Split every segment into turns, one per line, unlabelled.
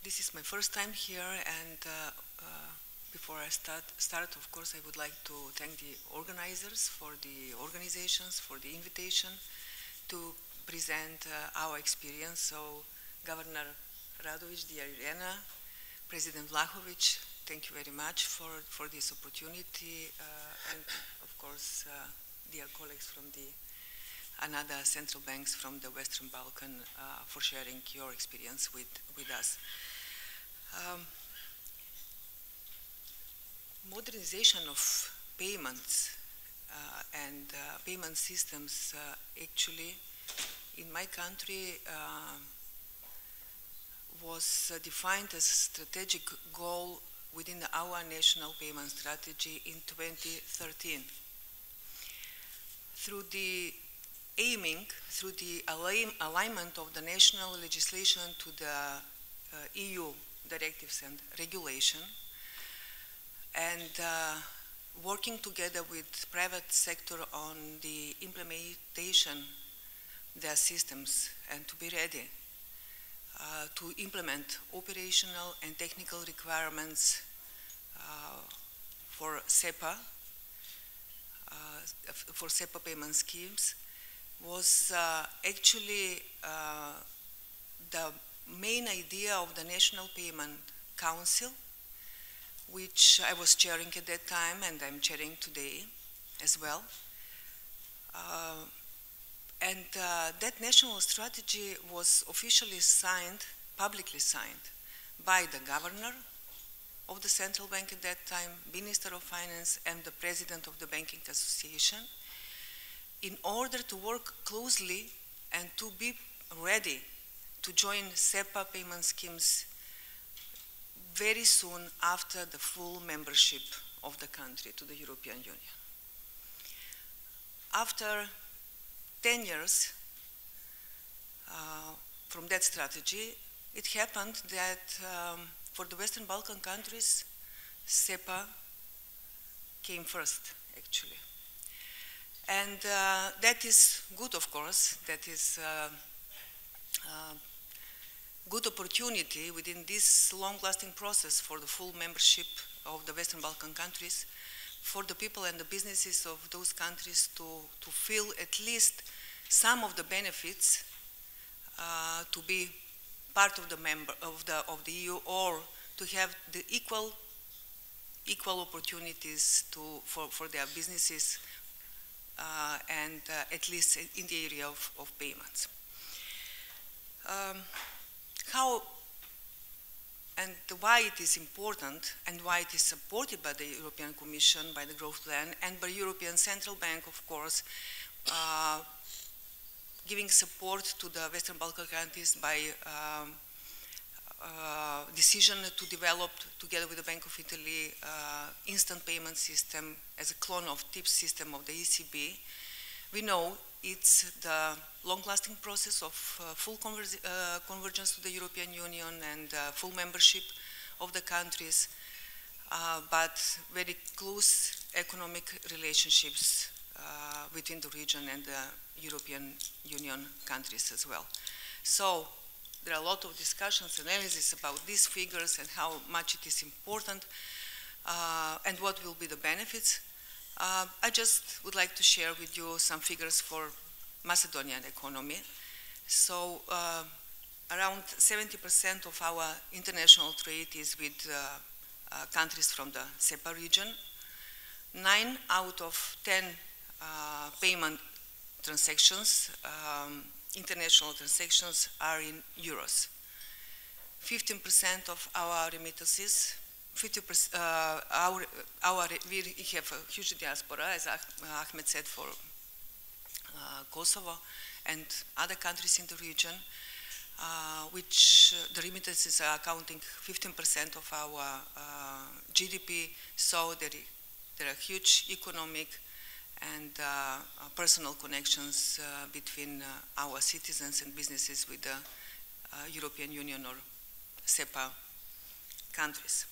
This is my first time here, and before I start, of course, I would like to thank the organizers for the organizations, for the invitation to present our experience. So, Governor Radović, dear Irena, President Vlahović, thank you very much for this opportunity, and of course, dear colleagues from the another central banks from the Western Balkan for sharing your experience with us. Modernization of payments and payment systems actually in my country was defined as a strategic goal within our national payment strategy in 2013. Through the alignment of the national legislation to the EU directives and regulation, and working together with private sector on the implementation of their systems and to be ready to implement operational and technical requirements for SEPA, payment schemes, was actually the main idea of the National Payment Council, which I was chairing at that time and I'm chairing today as well. That national strategy was officially signed, publicly signed, by the governor of the central bank at that time, Minister of Finance, and the President of the Banking Association, in order to work closely and to be ready to join SEPA payment schemes very soon after the full membership of the country to the European Union. After 10 years from that strategy, it happened that for the Western Balkan countries, SEPA came first, actually. And that is good, of course. That is good opportunity within this long-lasting process for the full membership of the Western Balkan countries, for the people and the businesses of those countries to feel at least some of the benefits to be part of the EU, or to have the equal opportunities for their businesses and at least in the area of payments. How and why it is important and why it is supported by the European Commission, by the Growth Plan, and by European Central Bank, of course, giving support to the Western Balkan countries by decision to develop, together with the Bank of Italy, instant payment system as a clone of TIPS system of the ECB. We know it's the long-lasting process of full convergence to the European Union and full membership of the countries, but very close economic relationships between the region and the European Union countries as well. So there are a lot of discussions, analysis about these figures and how much it is important and what will be the benefits. I just would like to share with you some figures for Macedonian economy. So around 70% of our international trade is with countries from the SEPA region. 9 out of 10 payment transactions, international transactions, are in euros. 15% of our remittances, we have a huge diaspora, as Ahmed said, for Kosovo and other countries in the region, which the remittances are accounting 15% of our GDP, so there are huge economic and personal connections between our citizens and businesses with the European Union or SEPA countries.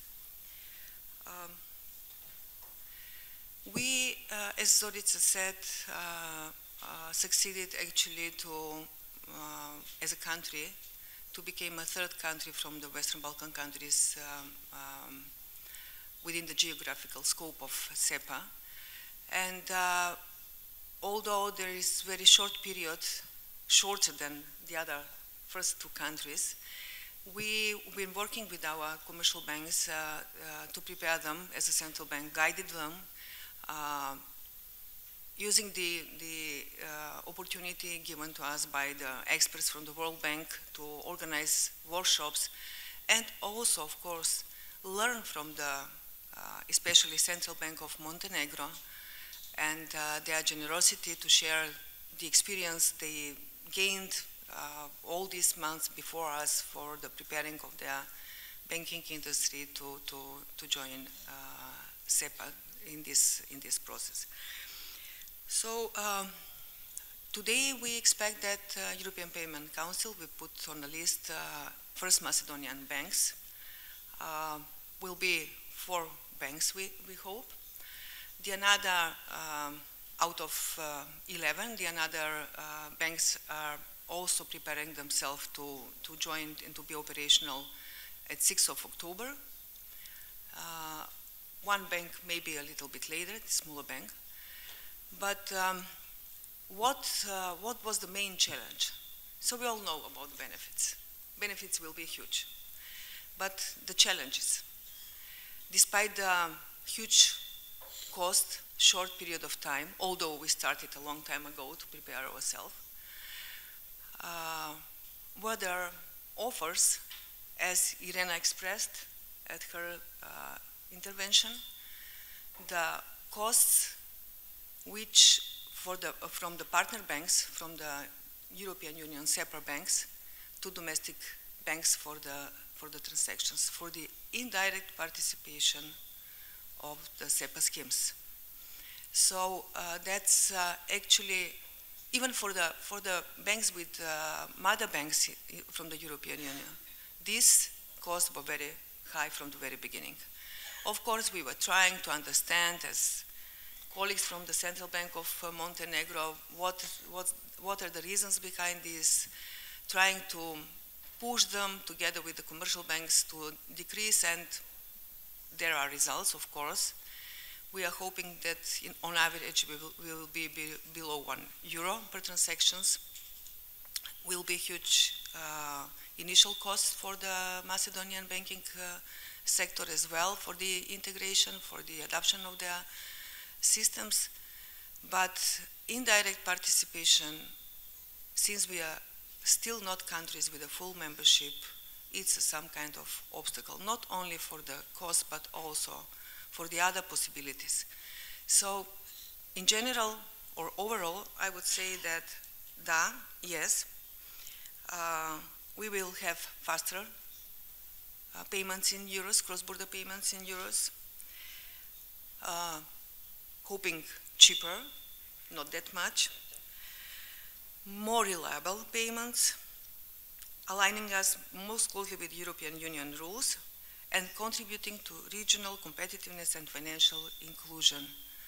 We, as Zorica said, succeeded actually to, as a country, to become a third country from the Western Balkan countries within the geographical scope of SEPA. And although there is very short period, shorter than the other first two countries, we've been working with our commercial banks to prepare them as a central bank, guided them, using the opportunity given to us by the experts from the World Bank to organize workshops, and also, of course, learn from the especially Central Bank of Montenegro and their generosity to share the experience they gained all these months before us for the preparing of their banking industry to join SEPA in this process. So today we expect that European Payment Council will put on the list first Macedonian banks. Will be 4 banks, we hope. The another, out of 11, the another banks are also preparing themselves to join and to be operational at 6th of October. One bank maybe a little bit later, a smaller bank. But what was the main challenge? So we all know about the benefits. Benefits will be huge. But the challenges, despite the huge cost, short period of time, although we started a long time ago to prepare ourselves, were there offers, as Irena expressed at her intervention, the costs which from the partner banks, from the European Union SEPA banks to domestic banks for the transactions, for the indirect participation of the SEPA schemes. So that's actually, even for the banks with mother banks from the European Union, these costs were very high from the very beginning. Of course, we were trying to understand, as colleagues from the Central Bank of Montenegro, what are the reasons behind this, trying to push them together with the commercial banks to decrease, and there are results, of course. We are hoping that on average we will be below €1 per transactions. Will be huge initial costs for the Macedonian banking sector as well, for the integration, for the adoption of their systems. But indirect participation, since we are still not countries with a full membership, it's some kind of obstacle, not only for the cost, but also for the other possibilities. So in general, or overall, I would say that, yes, we will have faster payments in euros, cross-border payments in euros, hoping cheaper, not that much, more reliable payments, aligning us most closely with European Union rules, and contributing to regional competitiveness and financial inclusion